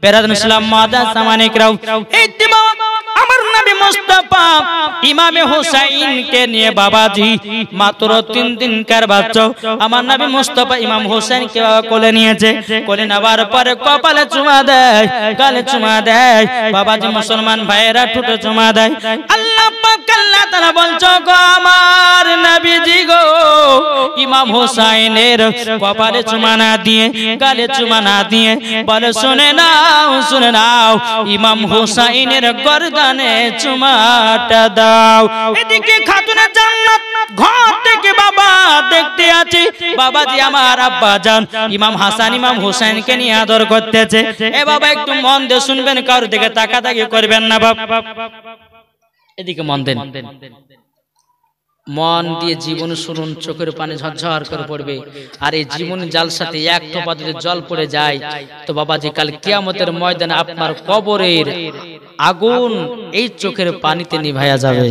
বেরাদুল ইসলাম মাদাস সামানিকরাও ইত্তিবা আমার নবী মুস্তাফা ইমামে হুসাইন কে নিয়ে বাবাজি মাত্র 3 দিনকার বাচ্চা আমার নবী মুস্তাফা ইমাম হুসাইন কে কোলে নিয়েছে কোলে নেবার পরে কপালে চুমা দেয় গালে চুমা দেয় বাবাজি মুসলমান ভাইয়েরা ঠোঁটে চুমা দেয় আল্লাহ পাক আল্লাহ তাআলা বলছো গো আমার নবীজি গো ইমাম হুসাইনের কপালে চুমা না দিয়ে গালে চুমা না দিয়ে বলে শুনে নাও ইমাম হুসাইনের গর্দানে চুমাটা দাও এদিকে খাতুনে জান্নাত ঘর থেকে বাবা দেখতে আছে বাবাজি আমার আব্বা জান ইমাম হাসান ইমাম হুসাইনকে নিয়ে আদর করতেছে এ বাবা একটু মন দিয়ে শুনবেন কারোর দিকে তাকাতাকি করবেন না বাবা এদিকে মন দেন মন দিয়ে জীবন শুনুন চোখের পানি ঝরঝর করে পড়বে আর এই জীবন জালসাতে এক টোপা যদি জল পড়ে যায় তো বাবাজি কাল কিয়ামতের ময়দানে আপনার কবরের আগুন এই চোখের পানিতে নিভায়া যাবে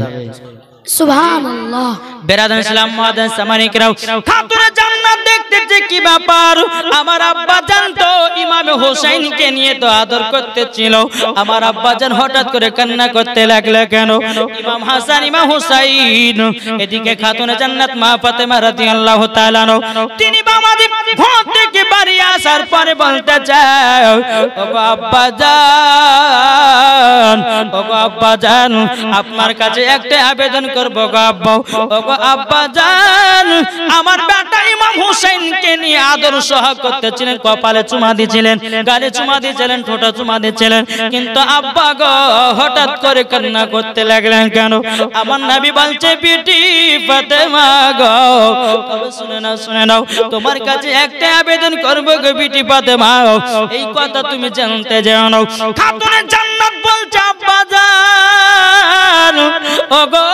সুবহানাল্লাহ বেরাদান ইসলাম মাদাস সামানিকরাও খাতুনে জান্নাত দেখতেছে কি ব্যাপার আমার আব্বা জান তো ইমাম হুসাইনকে নিয়ে তো আদর করতেছিল আমার আব্বা জান হঠাৎ করে কান্না করতে লাগলো কেন ইমাম হাসান ইমাম হুসাইন এদিকে খাতুনে জান্নাত মা ফাতেমা রাদিয়াল্লাহু তাআলা তিনি বাবাজি ঘর থেকে বাড়ি আসার পরে বলতে চায় ওগো আব্বা জান আপনার কাছে একটা আবেদন করবো গো আব্বা ওগো আব্বা জান আমার বেটা ইমাম হুসাইনকে নিয়ে আদর সহগ করতেছিলেন কপালে চুমা দিয়েছিলেন গালে চুমা দিয়েছিলেন ঠোঁটে চুমা দিয়েছিলেন কিন্তু আব্বা গো হঠাৎ করে কান্না করতে লাগলেন কেন আমার নবী বলছে বিটি ফাতেমা গো তবে শুনে নাও তোমার কাছে একটা আবেদন করবো গো বিটি ফাতেমা এই কথা তুমি জানতে যাও না খাতুনে জান্নাত বলছে আব্বা জান ওগো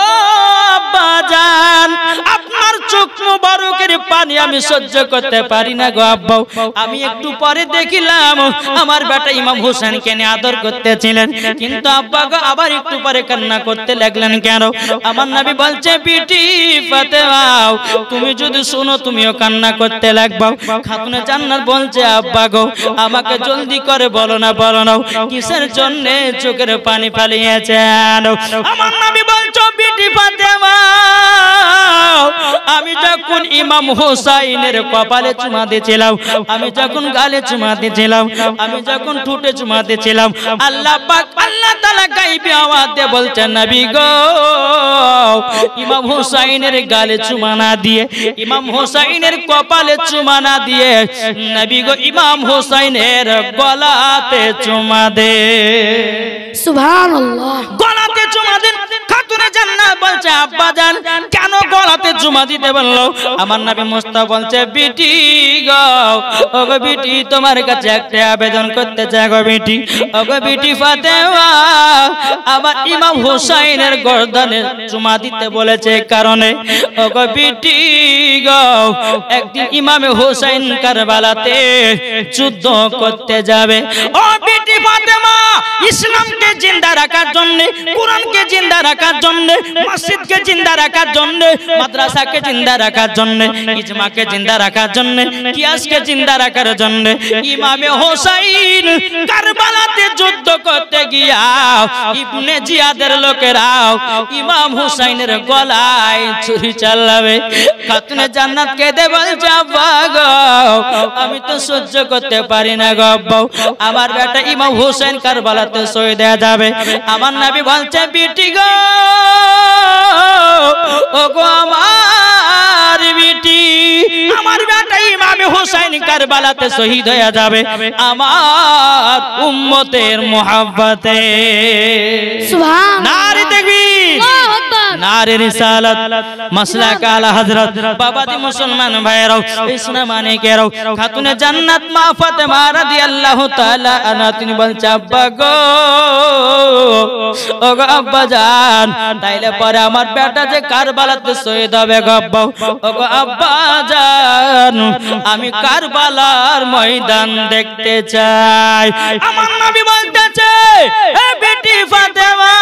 আব্বা জান আপনার চোখ মুবারকের পানি আমি সহ্য করতে পারি না গো আব্বা আমি একটু পরে দেখিলাম আমার বেটা ইমাম হোসেনকে নিয়ে আদর করতেছিলেন কিন্তু আব্বা গো আবার একটু পরে কান্না করতে লাগলেন কেন আমার নবী বলছে বিটি ফাতেমা তুমি যদি শুনো তুমিও কান্না করতে লাগবা খাতুনে জান্নাত বলছে আব্বা গো আমাকে জলদি করে বলো না কিসের জন্য চোখের পানি ফালিয়েছেন আমার নবী বলছো বিটি ফাতেমা আমি যখন ইমাম হুসাইনের কপালে চুমা দিয়েছিলাম আমি যখন গালে চুমা দিয়েছিলাম আমি যখন ঠোঁটে চুমা দিয়েছিলাম আল্লাহ পাক আল্লাহ তাআলা গায়বী আওয়াজ দিয়ে বলছেন নবী গো ইমাম হুসাইনের গালে চুমা না দিয়ে ইমাম হুসাইনের কপালে চুমা না দিয়ে নবী গো ইমাম হুসাইনের গলাতে চুমা দে সুবহানাল্লাহ গলাতে চুমা দেন খাতুনে জান্নাত বলছে আব্বা জান কেন গলাতে চুমা দিতে বললো আমার নবী মুস্তাফা বলছে বিটি গো ওগো বিটি তোমার কাছে একটা আবেদন করতে চাই গো বিটি ওগো বিটি ফাতেমা আমার ইমাম হুসাইনের গর্দানে চুমা দিতে বলেছে কারণে ওগো বিটি গো একদিন ইমাম হুসাইন কারবালাতে যুদ্ধ করতে যাবে ও বিটি ফাতেমা ইসলামকে জিন্দা রাখার জন্য কোরআনকে জিন্দা রাখার জন্য মসজিদকে জিন্দা রাখার জন্য মাদ্রাসাকে জিন্দা রাখার জন্য ইজমাকে জিন্দা রাখার জন্য কিয়াসকে জিন্দা রাখার জন্য ইমামে হোসাইন কারবালাতে যুদ্ধ করতে গিয়া ইবনে জিয়াদের লোকেরা ইমাম হোসাইনের গলায় ছুরি চালাবে খাতুনে জান্নাত কেঁদে বলছে আব্বা গো আমি তো সহ্য করতে পারি না গো আব্বা আমার বেটা ইমাম হোসেন কারবালাতে শহীদ হয়ে যাবে আমার নবী বলছে বিটি গো ওগো আমার বিটি আমার বেটা ইমাম হোসেন কারবালাতে শহীদ হয়ে যাবে আমার উম্মতের মোহাব্বতে সুবহান নারে তাকবীর আল্লাহু আকবার নারে রিসালাত মাসলাক আলা হযরত বাবাজি মুসলমান ভাইরাও ইসনা মানে কেরাও খাতুনে জান্নাত মা ফাতেমা রাদিয়াল্লাহু তাআলা আনহা তিনি বলছে আব্বা গো ওগো আব্বা জান তাইলে পরে আমার বেটা যে কারবালাতে শহীদ হবে গো আব্বা ওগো আব্বা জান আমি কারবালার ময়দান দেখতে চাই আমার নবী বলতেছে এ বেটি ফাতেমা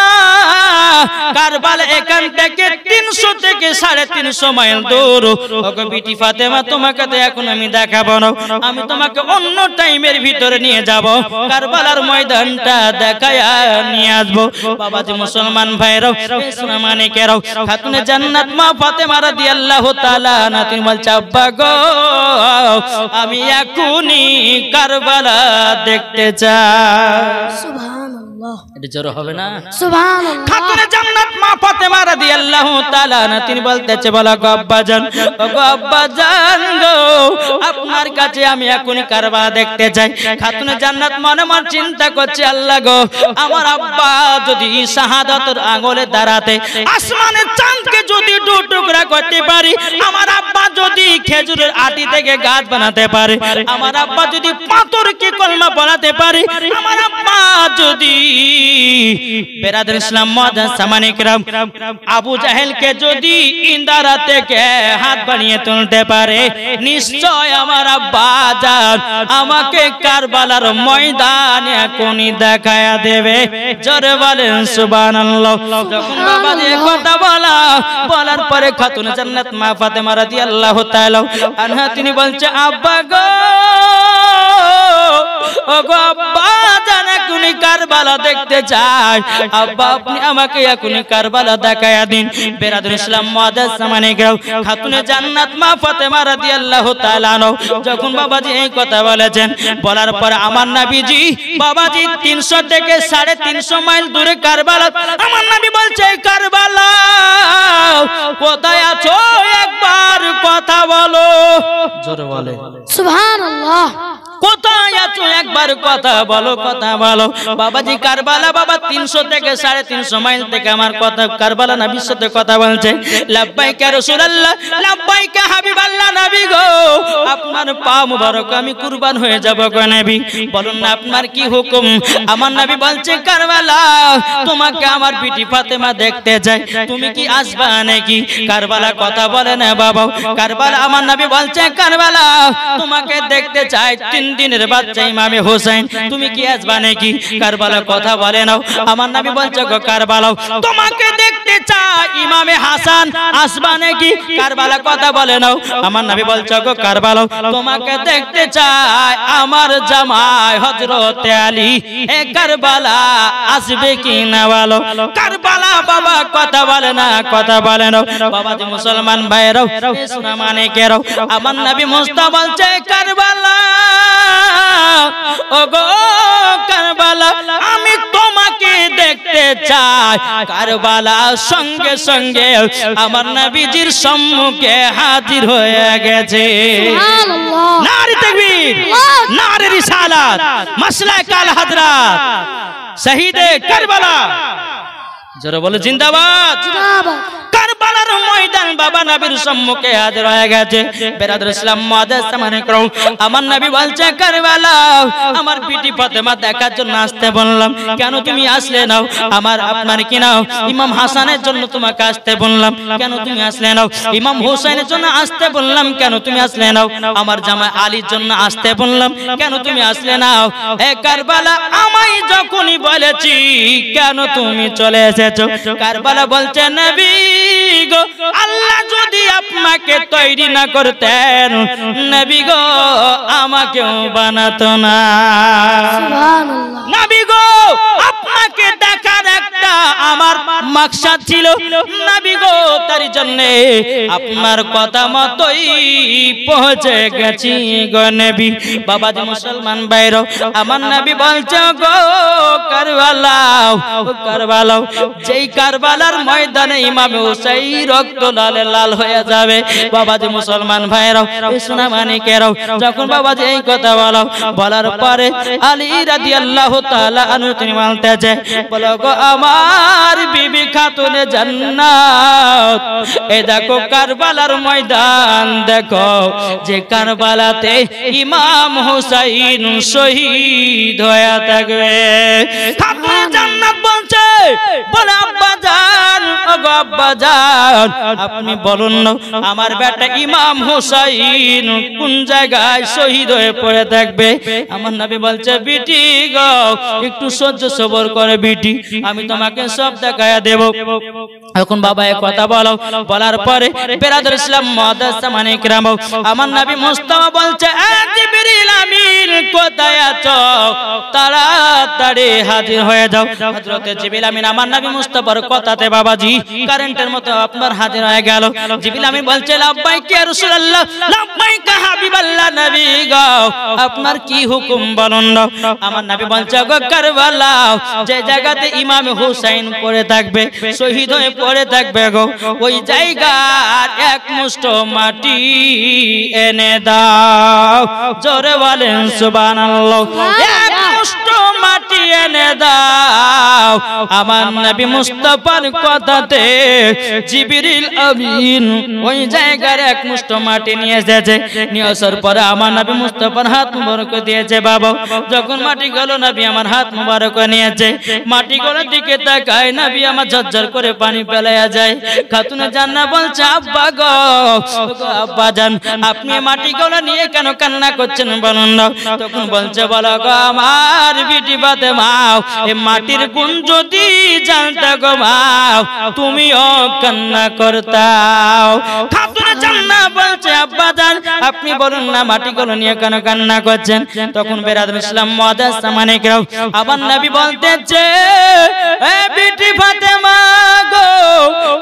কারবালা এখান থেকে 300 থেকে 350 মাইল দূর। ওগো বিটি ফাতেমা, তোমাকে তো এখন আমি দেখাবো না, আমি তোমাকে অন্য টাইমের ভিতরে নিয়ে যাব, কারবালার ময়দানটা দেখায়া নিয়ে আসবো। বাবাজি মুসলমান ভাইরাও, ইসলাম মানিকেরাও, খাতুনে জান্নাত মা ফাতেমা রাদিয়াল্লাহু তাআলা আনহা তিনি বলছে, আব্বা গো আমি এখনই কারবালা দেখতে চাই। সুবহানাল্লাহ। এটা জোর হবে না? সুবহানাল্লাহ। খাতুনে জান্নাত মা ফাতেমা রাদিয়াল্লাহু তাআলা আনহা তিনি বলতেছে, বলো গো আব্বাজান, ওগো আব্বাজান গো, আপনার কাছে আমি এখনই কারবালা দেখতে চাই। খাতুনে জান্নাত মনে মনে চিন্তা করছে, আল্লাহ গো, আমার আব্বা যদি শাহাদাতের আঙ্গুলে দাঁড়াতে আসমানের চাঁদকে যদি দু টুকরা করতে পারি, আমার আব্বা যদি খেজুরের আটি থেকে গাছ বানাতে পারে, আমার আব্বা যদি পাথরকে কলমা বানাতে পারে, আমার আব্বা যদি বেরাদর ইসলাম মুআজ্জাজ সামানে কিরাম আবু জাহেলকে যদি ইন্দারা থেকে হাত বানিয়ে তুলতে পারে, নিশ্চয় আমার আব্বা জান আমাকে কারবালার ময়দানে এখনই দেখায়া দেবে। জোরে বলেন সুবহানাল্লাহ। যখন বাবাজি কথা বলার পরে খাতুনে জান্নাত মা ফাতেমা রাদিয়াল্লাহু তাআলা আনহা তিনি বলছে, আব্বা গো, ওগো আব্বা জান এখনই কারবালা দেখতে চাই, আব্বা আপনি আমাকে এখনই কারবালা দেখায়া দিন। বেরাদর ইসলাম মুআজ্জাজ সামানে কিরাম খাতুনে জান্নাত মা ফাতেমা রাদিয়াল্লাহু তাআলা আনহা যখন বাবাজি এই কথা বলেছেন, বলার পর আমার নবীজি বাবাজি 300 থেকে 350 মাইল দূরে কারবালা, আমার নবী বলছে, কারবালা কোথায় আছো একবার কথা বলো। জোরে বলে সুবহানাল্লাহ। কোথায় আছো একবার কথা বলো, কথা বলো। বাবাজি কারবালা বাবা 300 থেকে 350 মাইল থেকে আমার কথা কারবালা নবীর সাথে কথা বলছে। লাব্বাইকা রাসূলুল্লাহ, লাব্বাইকা হাবিবাল্লাহ, নবী গো আপনার পা মুবারক আমি কুরবান হয়ে যাব গো নবী, বলুন না আপনার কি হুকুম। আমার নবী বলছে, কারবালা তোমাকে আমার বিটি ফাতেমা দেখতে চাই, তুমি কি আসবা নাকি? কারবালা কথা বলে না বাবা। কারবালা আমার নবী বলছে, কারবালা তোমাকে দেখতে চাই, 3 দিনের বাচ্চা ইমামে হোসেন, তুমি কি আসবা নাকি? কারবালা কথা বলে নাও। আমার নবী বলছে, গো কারবালা তোমাকে দেখতে চাই, ইমামে হাসান আসবা নাকি? কারবালা কথা বলে নাও। আমার নবী বলছে, গো কারবালা তোমাকে দেখতে চাই, আমার জামাই হযরত আলী, এ কারবালা আসবে কি না বলো। কারবালা বাবা কথা বলে না, কথা বলে না। বাবাজি মুসলমান ভাইরাও, ইসলাম মানিকেরাও, আমার নবী মুস্তাফা বলছে, কারবালা ওগো কারবালা আমি তোমাকে দেখতে চাই। কারবালা সঙ্গে সঙ্গে আমার নবীজির সম্মুখে হাজির হয়ে গেছে। সুবহানাল্লাহ। নারে তাকবীর, নারে রিসালাত, মাসলা কাল হাজরাত, শহীদে কারবালা। জোরে বলে জিন্দাবাদ। জিন্দাবাদ। কারবালার ময়দান বাবা নবীর সম্মুখে হাজির হয়ে গেছে। বেরাদর ইসলাম মুআজ্জাজ সামানে কিরাম আমার নবী বলছে, কারবালা আমার বিটি ফাতেমা দেখার জন্য আসতে বললাম, কেন তুমি আসলে নাও? আমার আপনার কি নাও ইমাম হাসানের জন্য তোমাকে আসতে বললাম, কেন তুমি আসলে নাও? ইমাম হোসেনের জন্য আসতে বললাম, কেন তুমি আসলে নাও? আমার জামাই আলীর জন্য আসতে বললাম, কেন তুমি আসলে নাও? এ কারবালা আমায় যখনই বলেছি কেন তুমি চলে এসেছো? কারবালা বলছে, নবী গো আল্লাহ যদি আপনাকে তৈরি না করতেন, নবী গো আমাকেও বানাতো না। সুবহানাল্লাহ। নবী গো আপনাকে দেখার একটা আমার মাকসাদ ছিল, নবী গো তার জন্য আপনার কথা মতোই পৌঁছে গেছি গো নবী। বাবাজি মুসলমান ভাইরা, আমার নবী বলছে, গো কারবালা, কারবালা যেই কারবালার ময়দানে ইমামে হুসাইন রক্ত লালে লাল হয়ে যাবে। বাবাজি মুসলমান ভাইরা, ইসলাম মানিকেরাও, যখন বাবাজি এই কথা বলার পরে আলী রাদিয়াল্লাহু তাআলা আনহু তিনি বলতেছে, বলো গো আমার বিবি খাতুনে জান্নাত, এই দেখো কারবালার ময়দান, দেখো যে কারবালাতে ইমাম হুসাইন শহীদ হয়ে থাকবে। খাতুনে জান্নাত বলছে, বলে আব্বা জান, ওগো আব্বা জান, আপনি বলুন না আমার বেটা ইমাম হুসাইন কোন জায়গায় শহীদ হয়ে পড়ে থাকবে। আমার নবী বলছে বিটি গো একটু সহ্য সবর করে বিটি, আমি তোমাকে সব দেখায়া দেব। এখন বাবা এক কথা বলো, বলার পরে বেরাদর ইসলাম মুআদ্দাস মানে কিরাম, আমার নবী মুস্তাফা বলছে এ জিবরিল আমিন কোথায় আছো, তাড়াতাড়ি হাজির হয়ে যাও। হযরত জিবরিল আমিন আমার নবী মুস্তাফার কথাতে বাবাজি কারেন্টের মতো আপনার হাজির হয়ে গেল। জিবরিল আমিন বলছে লাব্বাইক ইয়া রাসূলুল্লাহ, লাব্বাইক হাবিবাল্লাহ, নবী গো আপনার কি হুকুম বলুন না। আমার নবী বলছে গো কারবালা যে জায়গাতে ইমাম হুসাইন পড়ে থাকবে, শহীদ হয়ে পড়ে থাকবে গো, ওই জায়গার এক মুষ্ঠ মাটি এনে দাও। জোরে বলেন সুবহানাল্লাহ। এক মুষ্ঠ মাটি এনে দাও। আমার নবী মুস্তাফার কথাতে জিবরিল আমিন ওই জায়গার এক মুষ্ঠ মাটি নিয়ে এসেছে। নিয়ে আসার পরে আমার নবী মুস্তাফার হাত মুবারক দিয়েছে। বাবা যখন মাটি গেল নবী আমার হাত মুবারক নিয়েছে, মাটি গলার দিকে তাকায় নবী আমার ঝরঝর করে পানি ফেলায়া যায়। খাতুনে জান্নাত বলছে আব্বা গো, আব্বা জান আপনি মাটি গলা নিয়ে কেন কান্না করছেন বলুন না। তখন বলছে বলো গো আমার বিটি ফাতেমা, এই মাটির গুণ যদি জানতে গো মাও তুমিও কান্না করতাও। খাতুনে জান্নাত বলছে আব্বা জান আপনি বলুন না মাটি গলা নিয়ে কেন কান্না করছেন। তখন বেরাদর ইসলাম মুআদ্দাস মানে কিরাম আমার নবী বলতেছে এ বিটি ফাতেমা গো,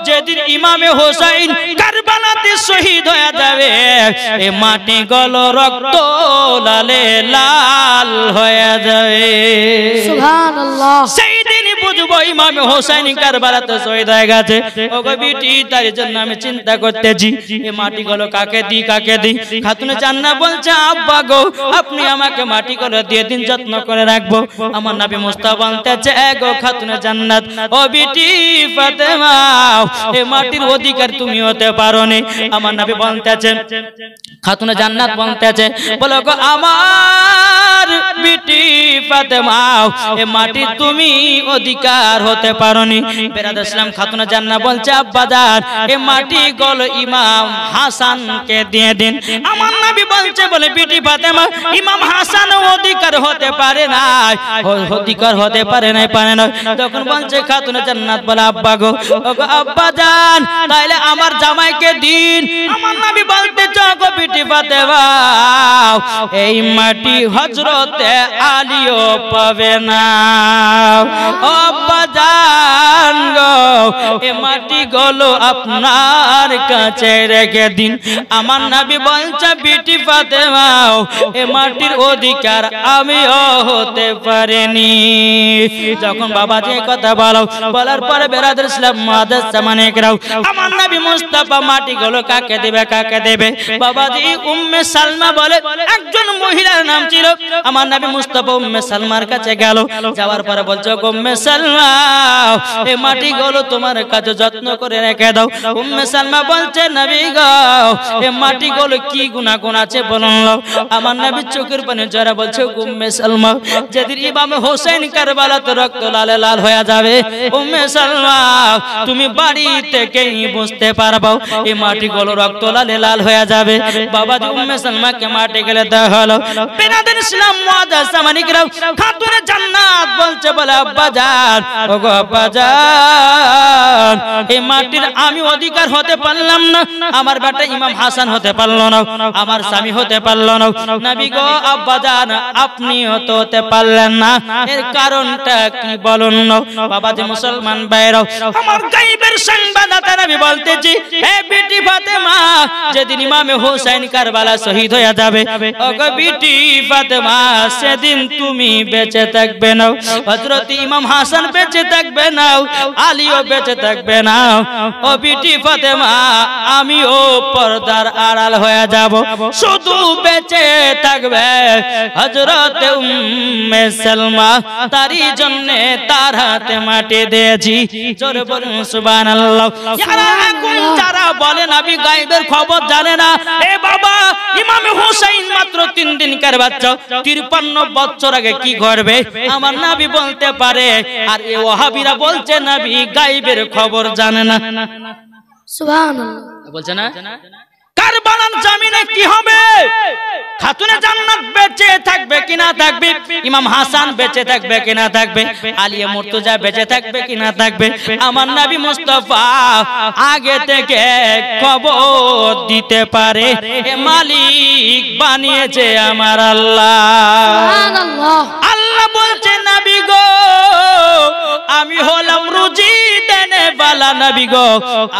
যেদিন ইমামে হোসাইন কারবালাতে শহীদ হয়ে যাবে এ মাটি গলো রক্ত লালে লাল হয়ে যাবে। সুবহানাল্লাহ। সেই দিনই বুঝবো ইমামে হোসাইন কারবালাতে শহীদ হয়ে গেছে। ওগো বিটি তার জন্য আমি চিন্তা করতেছি এ মাটি গলো কাকে দি কাকে দি। খাতুনে জান্নাত বলছে আব্বা গো আপনি আমাকে মাটি গলো দিয়ে দিন, যত্ন করে রাখবো। আমার নবী মুস্তাফা বলতেছে গো খাতুনে জান্নাত, ও বিটি ফাতেমা এ মাটির অধিকার তুমি হতে পারোনি। আমার নবী বলতেছে খাতুনে জান্নাত বলতেছে বলো গো আমার বিটি ফাতেমা এ মাটির তুমি অধিকার হতে পারোনি। বেরাদর ইসলাম খাতুনে জান্নাত বলছে আব্বা জান এ মাটি গলো ইমাম হাসানকে দিয়ে দিন। আমার নবী বলছে বলে বিটি ফাতেমা ইমাম হাসান অধিকার হতে পারে না, অধিকার হতে পারে না, পারে না। তখন বলছে খাতুনে জান্নাত বলে আব্বা গো, ওগো আব্বা জান তাইলে আমার জামাইকে দিন। আমার নবী বলতে গো বিটি ফাতেমা এই মাটি হযরতে আলীও পাবে না। ও আব্বা জান গো এ মাটি গলো আপনার কাছে রেখে দিন। আমার নবী বলছে বিটি ফাতেমা এ মাটির অধিকার আমিও হতে পারিনি। যখন বাবা যে কথা বলো, বলার পরে বেরাদর ইসলাম মুআদ্দাস মানে কিরাম আমার নবী মুস্তাফা মাটি গলো কাকে দেবে কাকে দেবে। বাবাজি উম্মে সালমা বলে একজন মহিলার নাম ছিল। আমার নবী মুস্তাফা উম্মে সালমার কাছে গেল, যাওয়ার পরে বলছে উম্মে সালমা এই মাটি গলো তোমার কাছে যত্ন করে রেখে দাও। উম্মে সালমা বলছে নবী গো এই মাটি গলো কি গুনাহগান আছে বলুন। আমার নবী চোখের পানি জড়া বলছে উম্মে সালমা যেদিন ইমাম হোসেন কারবালাতে রক্ত লালে লাল হয়ে যাবে উম্মে সালমা তুমি বাড়ি থেকেই বুঝতে পারবো এই মাটি গলো রক্ত লালে লাল হয়ে যাবে। বাবাজি উম্মে সালমাকে মাটি গেলে দেওয়া হলো। বেরাদর ইসলাম মুআদ্দাস মানে কিরাম খাতুনে জান্নাত বলছে বলে আব্বা জান, ওগো আব্বা জান এই মাটির আমি অধিকার হতে পারলাম না, আমার বেটা ইমাম হাসান হতে পারলো না, আমার স্বামী হতে পারলো না। নবী গো আব্বা জান আপনি হতে পারলেন না, এর কারণটা কি বলুন না। বাবাজি মুসলমান ভাইরাও আমার গায়বের সংবাদদাতা নবী বলতেছি হে বিটি ফাতেমা যেদিন ইমামে হোসেন কারবালা শহীদ হয়ে যাবে ওগো বিটি ফাতেমা সেদিন তুমি বেঁচে থাকবে না, হযরত ইমাম হাসান বেঁচে থাকবে না, আলীও বেঁচে থাকবে না। ও বিটি ফাতেমা আমিও পর্দার আড়াল হয়ে যাব, শুধু বেঁচে থাকবে হযরত উম্মে সালমা। তারই জন্য তার হাতে মাটি দিয়েছি। জোরে বলুন সুবহানাল্লাহ। সুবহানাল্লাহ। এখন যারা বলে নবী গায়েবের খবর জানে না, এ বাবা ইমাম হুসাইন মাত্র 3 দিনকার বাচ্চা, 53 বছর আগে কি করবে আমার নবী বলতে পারে, আর এই ওয়াহাবিরা বলছে নবী গায়েবের খবর জানে না। সুবহানাল্লাহ বলছে না কারবালার জমিনে কি হবে, খাতুনে জান্নাত বেঁচে থাকবে কিনা থাকবে, ইমাম হাসান বেঁচে থাকবে কিনা থাকবে, আলিয়া মুর্তজা বেঁচে থাকবে কিনা থাকবে, আমার নবী মুস্তাফা আগে থেকে খবর দিতে পারে। এ মালিক বানিয়েছে আমার আল্লাহ। সুবহানাল্লাহ। আল্লাহ বলছে নবী গো আমি হলাম রুজি দেনে বালা নবী গো,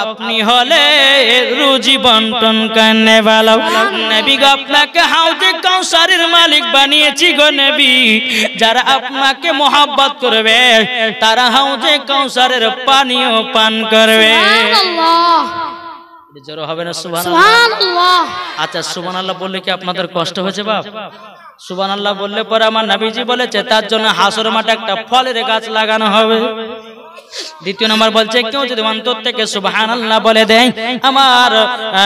আপনি হলে রুজি বন্টন করনে বালা নবী গো, আপনাকে হাউজে কাউসারের মালিক বানিয়েছি গো নবী। যারা আপনাকে মোহাব্বত করবে তারা হাউজে কাউসারের পানিও পান করবে। সুবহানাল্লাহ। জোরে হবে না সুবহানাল্লাহ? সুবহানাল্লাহ। আচ্ছা সুবহানাল্লাহ বললে কি আপনাদের কষ্ট হয়েছে বাপ? সুবহানাল্লাহ বললে পরে আমার নবীজি বলেছে তার জন্য হাসর মাঠে একটা ফলের গাছ লাগানো হবে। দ্বিতীয় নম্বর বলছে কেউ যদি অন্তর থেকে সুবহানাল্লাহ বলে দেয়, আমার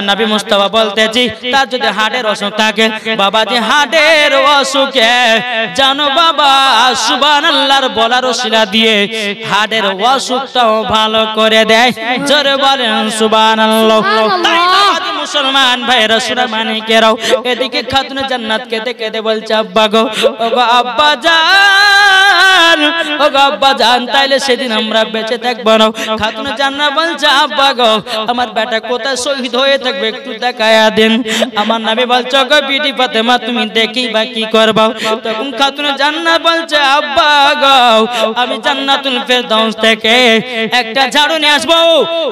নবী মুস্তাফা বলতেছি তার যদি হার্টের অসুখ থাকে, বাবাজি হার্টের অসুখে জানো বাবা সুবহানাল্লাহর বলার ওসিলা দিয়ে হার্টের অসুখটাও ভালো করে দেয়। জোরে বলেন সুবহানাল্লাহ। তাই বাবাজি মুসলমান ভাইরা সুরা মানিকেরাও এদিকে খাতুনে জান্নাত কেঁদে কেঁদে বলছে আব্বা গো, ওগো আব্বা জান, ওগো আব্বা জান, তাইলে সেদিন আমরা বেঁচে থাকবো না। খাতুনে জান্নাত বলছে আব্বা গো আমার বেটা কোথায় শহীদ হয়ে থাকবে একটু দেখায়া দেন। আমার নবী বলছে গো বিটি ফাতেমা তুমি দেখি বা কি করবা। তখন খাতুনে জান্নাত বলছে আব্বা গো আমি জান্নাতুল ফেরদাউস থেকে একটা ঝাড়ু নিয়ে আসবো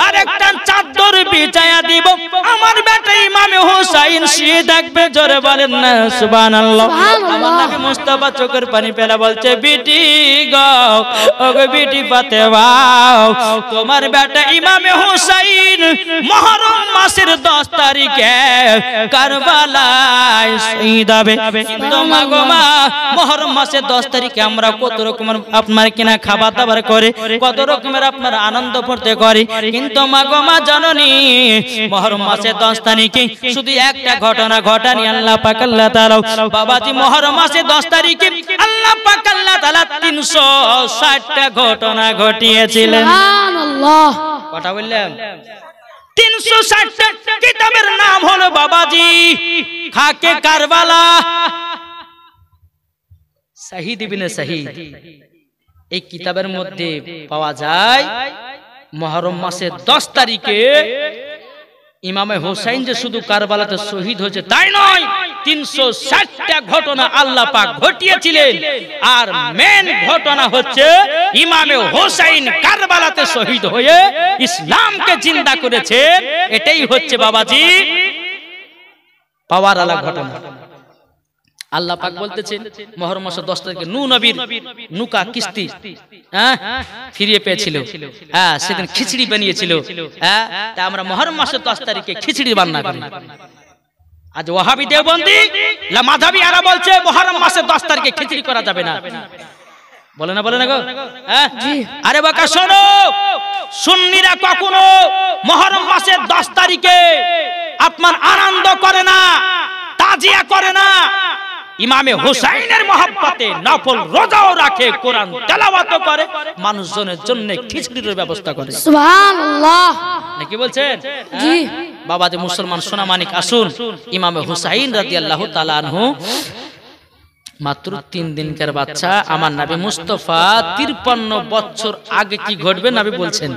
আর একটা চাদর বিছায়া দিব, আমার বেটা ইমামে হুসাইন শুয়ে থাকবে। জোরে বলেন না সুবহানাল্লাহ। আমার নবী মুস্তাফা চোখের পানি ফেলা বলছে বিটি গো, ওগো বিটি ফাতেমা তোমার বেটা ইমামে হুসাইন মুহররম মাসের 10 তারিখে কারবালায় শহীদ হবে। কিন্তু মা গো মা মুহররম মাসের 10 তারিখে আমরা কত রকমের আপনার কিনা খাবার দাবার করে, কত রকমের আপনার আনন্দ করতে করি, কিন্তু মা গো মা জাননি মুহররম মাসের 10 তারিখে শুধু একটা ঘটনা ঘটানি আল্লাহ পাক আল্লাহ তাআলা বাবাজি মুহররম মাসের 10 তারিখে আল্লাহ পাক আল্লাহ তাআলা 360টা ঘটনা ঘটিয়েছিলেন। সুবহানাল্লাহ। কথা বললাম 360টা কিতাবের নাম হলো বাবাজি খাকে কারবালা, শহীদ ইবনে শহীদ। এই কিতাবের মধ্যে পাওয়া যায় মুহররম মাসের 10 তারিখে ইমামে হুসাইন যে শুধু কারবালাতে শহীদ হয়েছে তাই নয়, 360টা ঘটনা আল্লাহ পাক ঘটিয়েছিলেন। আর মেন ঘটনা হচ্ছে ইমামে হুসাইন কারবালাতে শহীদ হয়ে ইসলামকে জিন্দা করেছেন। এটাই হচ্ছে বাবাজি পাওয়ার আলা ঘটনা। আল্লাহ পাক বলতেছেন মুহররম মাসের 10 তারিখে নূহ নবীর নৌকা কিস্তি ফিরিয়ে পেয়েছিল, সেদিন খিচড়ি বানিয়েছিল। তা আমরা মুহররম মাসের 10 তারিখে খিচড়ি রান্না করি। আজ ওয়াহাবি দেওবন্দি মাযহাবি আরা বলছে মুহররম মাসের 10 তারিখে খিচড়ি করা যাবে না। বলে না বলে না গো? আরে বাকা শোনো, সুন্নিরা কখনো মুহররম মাসের 10 তারিখে আপনার আনন্দ করে না, তাজিয়া করে না। ইমামে হুসাইনের মহব্বতে নফল রোজাও রাখে, কোরআন তেলাওয়াতও করে, মানুষজনের জন্য খিচড়ির ব্যবস্থা করে। সুবহানাল্লাহ। নাকি বলছেন? জি বাবাজি মুসলমান সোনা মানিক আসুন, ইমামে হুসাইন রাদিয়াল্লাহু তাআলা আনহু মাত্র 3 দিনকার বাচ্চা। আমার নবী মুস্তাফা 53 বছর আগে কি ঘটবে নবী বলছেন।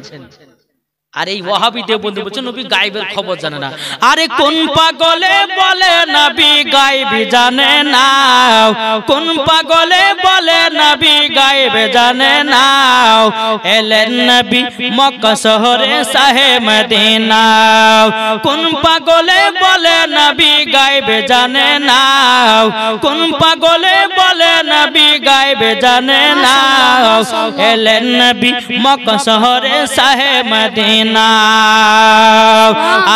আর এই ওয়াহাবি দেওবন্দি বলছে নবী গায়েবের খবর জানে না। আরে কোন পাগলে বলে নবী গায়েব জানে না, কোন পাগলে বলে নবী গায়েব জানে না। এলেন নবী মক্কা শহরে শাহে মদিনা, কোন পাগলে বলে নবী গায়েব জানে না, কোন পাগলে বলে নবী গায়েব জানে না। এলেন নবী মক্কা শহরে শাহে মদিনা।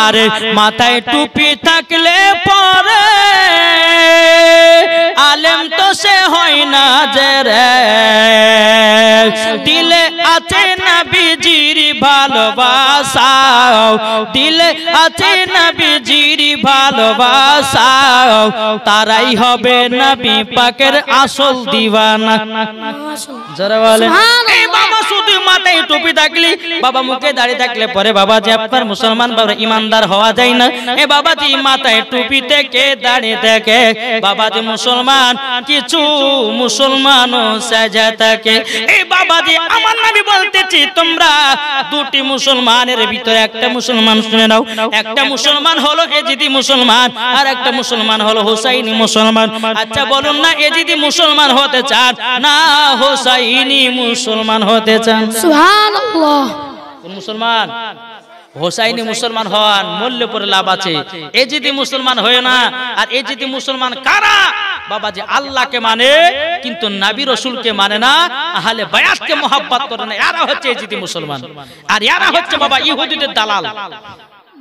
আরে মাথায় টুপি থাকলে পরে আলেম তো সে হয় না যে রে, দিলে আছে না নবীজির ভালোবাসা, দিলে আছে নবীজির ভালোবাসা, তারাই হবে নবী পাকের আসল দিওয়ানা। যারা বলে এই বাবা শুধু মাথায় টুপি থাকলে, বাবা মুখে দাড়ি থাকলে পরে বাবা যে আপনার মুসলমান বাবা ইমানদার হওয়া যায় না। এ বাবা যে মাথায় টুপি থেকে দাড়ি থেকে বাবা যে মুসলমান, কিছু মুসলমানও সাজা থাকে। এই বাবা যে আমার নবী বলতেছি, তোমরা দুটি মুসলমানের ভিতরে একটা মুসলমান শুনে নাও। একটা মুসলমান হলো এজিদি মুসলমান, আর একটা মুসলমান হলো হুসাইনি মুসলমান। আচ্ছা বলুন না, এজিদি মুসলমান হতে চান না হুসাইনি মুসলমান হতে চান? সুবহানাল্লাহ। কোন মুসলমান? হুসাইনি মুসলমান হন, মরলে পরে লাভ আছে। এজিদি মুসলমান হয় না। আর এজিদি মুসলমান কারা? বাবা যে আল্লাহকে মানে কিন্তু নবী রাসূলকে মানে না, আহলে বায়াতকে মহব্বত করে না, এরা হচ্ছে এজিদি মুসলমান। আর এরা হচ্ছে বাবা ইহুদিদের দালাল।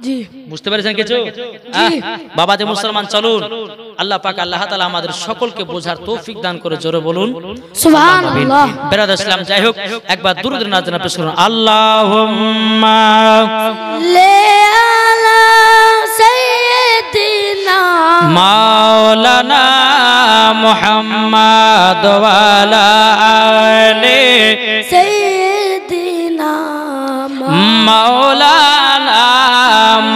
জি, বুঝতে পেরেছেন কিছু? বাবা যে মুসলমান, চলুন আল্লাহ পাক আল্লাহ তাআলা আমাদের সকলকে বোঝার তৌফিক দান করে। জোরে বলুন সুবহানাল্লাহ। বেরাদ ইসলাম, যাই হোক একবার দুরূদ নাযিল পেশ করুন। আল্লাহুম্মা আলা সাইয়্যিদিনা মাওলানা মুহাম্মদ ওয়া আলা আলি সাইয়্যিদিনা মাওলানা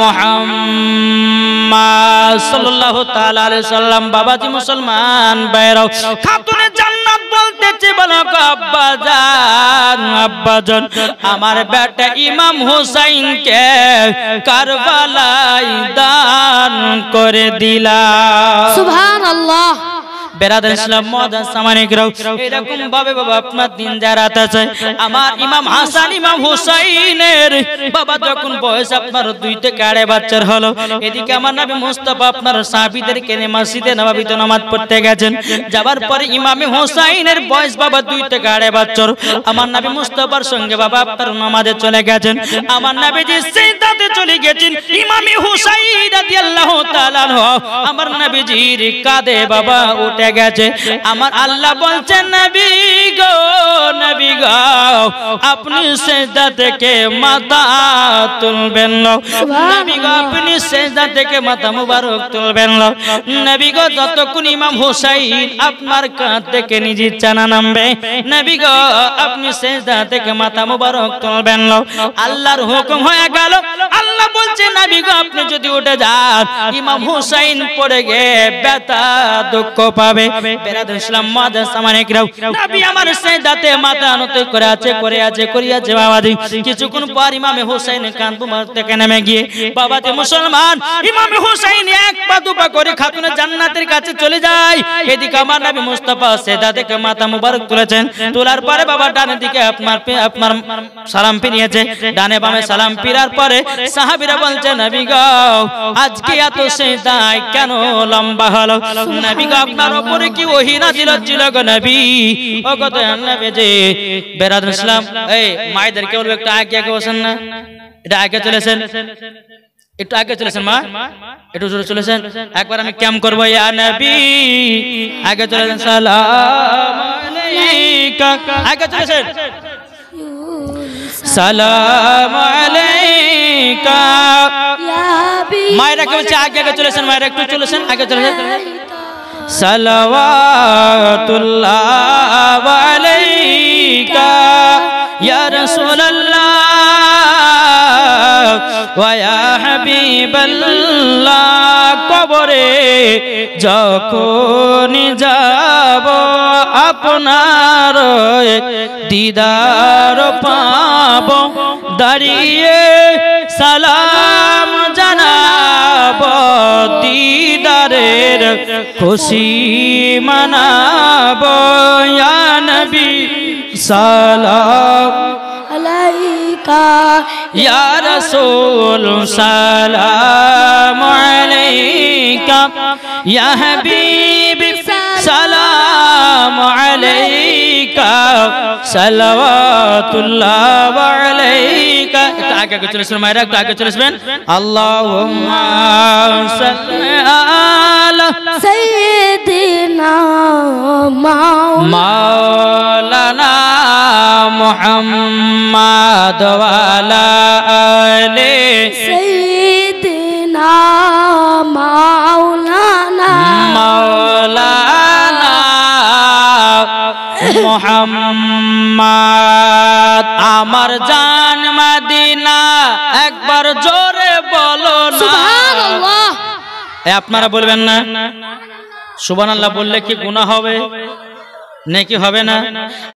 মুহাম্মদ সাল্লাল্লাহু তাআলা আলাইহি সাল্লাম। বাবাজি মুসলমান বাইরাও, খাতুনে জান্নাত বলতেছে, বলো আব্বা জান, আব্বা জান আমার বেটা ইমাম হুসাইনকে কারবালায় দান করে দিলা। সুবহানাল্লাহ। বেরাদার ইসলাম মুআজ্জাজ সামানিকরাও, এরকম ভাবে বাবা আপনার দিন যারাত আছে, আমার ইমাম হাসান ইমাম হুসাইনের বাবা যখন বয়স আপনার 2 থেকে 2.5 বছর হলো, এদিকে আমার নবী মুস্তাফা আপনার সাহাবীদেরকে নিয়ে মসজিদে নববীতে নামাজ পড়তে গেছেন। যাবার পরে ইমাম হুসাইনের বয়স বাবা 2 থেকে 2.5 বছর, আমার নবী মুস্তাফার সঙ্গে বাবা আপনার নামাজে চলে গেছেন। আমার নবীজি সিজদাতে চলে গেছেন, ইমাম হুসাইন রাদিয়াল্লাহু তাআলা আমার নবীজির কাঁধে বাবা উঠে গেছে। আমার আল্লাহ বলছেন, নবী গো, নবী গো, আপনি সিজদা থেকে মাথা তুলবেন না। নবী গো, আপনি সিজদা থেকে মাথা মুবারক তুলবেন না। নবী গো, যতক্ষণ ইমাম হুসাইন আপনার কাঁধ থেকে নিজ ইচ্ছা না নামবে, নবী গো আপনি সিজদা থেকে মাথা মুবারক তুলবেন না। আল্লাহর হুকুম হয়ে গেল। আল্লাহ বলছেন, নবী গো আপনি যদি উঠে যান, ইমাম হুসাইন পড়ে গিয়ে ব্যথা দুঃখ পাবে। বেরাদার ইসলাম মুআজ্জাজ সামানিকরাও, নবী আমার সিজদাতে মাথা নত করে আছে বাবাজি। কিছুক্ষণ পর ইমাম হুসাইন কাঁধ মুবারক থেকে নেমে গিয়ে বাবাজি মুসলমান, ইমাম হুসাইন এক পা দুপা করে খাতুনে জান্নাতের কাছে চলে যায়। এদিকে আমার নবী মুস্তাফা সিজদা থেকে মাথা মুবারক তুলেছেন। তোলার পরে বাবা ডানের দিকে আপনার সালাম ফিরিয়েছে। ডানে বামে সালাম ফিরার পরে সাহাবীরা বলছে, নবী গো আজকে এত সিজদায় কেন লম্বা হলো? নবী গো আপনার উপরে কি ওহী নাযিল হচ্ছিল গো নবী? ও কত নবী জি। বেরাদার ইসলাম, এই মায়েদেরকে বলবো একটু আগে বসেন না, এটা আগে চলেছেন, একটু আগে চলেছেন মা, একটু জোরে চলেছেন। একবার আমি ক্যাম করবো, ইয়া নবী আগে চলেছেন, সালাম আলাইকা, আগে চলেছেন, সালাম আলাইকা। মায়েরা কেউ আগে চলেছেন, মায়েরা একটু চলেছেন, আগে চলেছেন। সালাওয়াতুল্লাহ আলাইকা ইয়া রাসূলুল্লাহ ওয়া ইয়া হাবিবাল্লাহ। কবরে যখন যাব আপনার দিদার পাব, দাঁড়িয়ে সালাম জানাব, দিদারের খুশি মানাব। ইয়া নবী সালাম আলাইকা, ইয়া রাসূল সালাম আলাইকা, ইয়া হাবিব সালাম আলাইকা, সালাওয়াতুল্লাহ আলাইকা। একটু আগে চলেছেন মায়েরা, একটু আগে চলেছেন। আল্লাহুম্মা সাল্লি আলা সাইয়্যিদিনা মাওলানা মুহাম্মদ মুহাম্মাদ ওয়া আলা আলি সাইয়্যিদিনা মাওলানা মুহাম্মাদ আমার জান মদিনা একবার জোরে বলো না সুবহানাল্লাহ। আপনারা বলবেন না সুবহানাল্লাহ বললে কি গুনাহ হবে নাকি হবে না?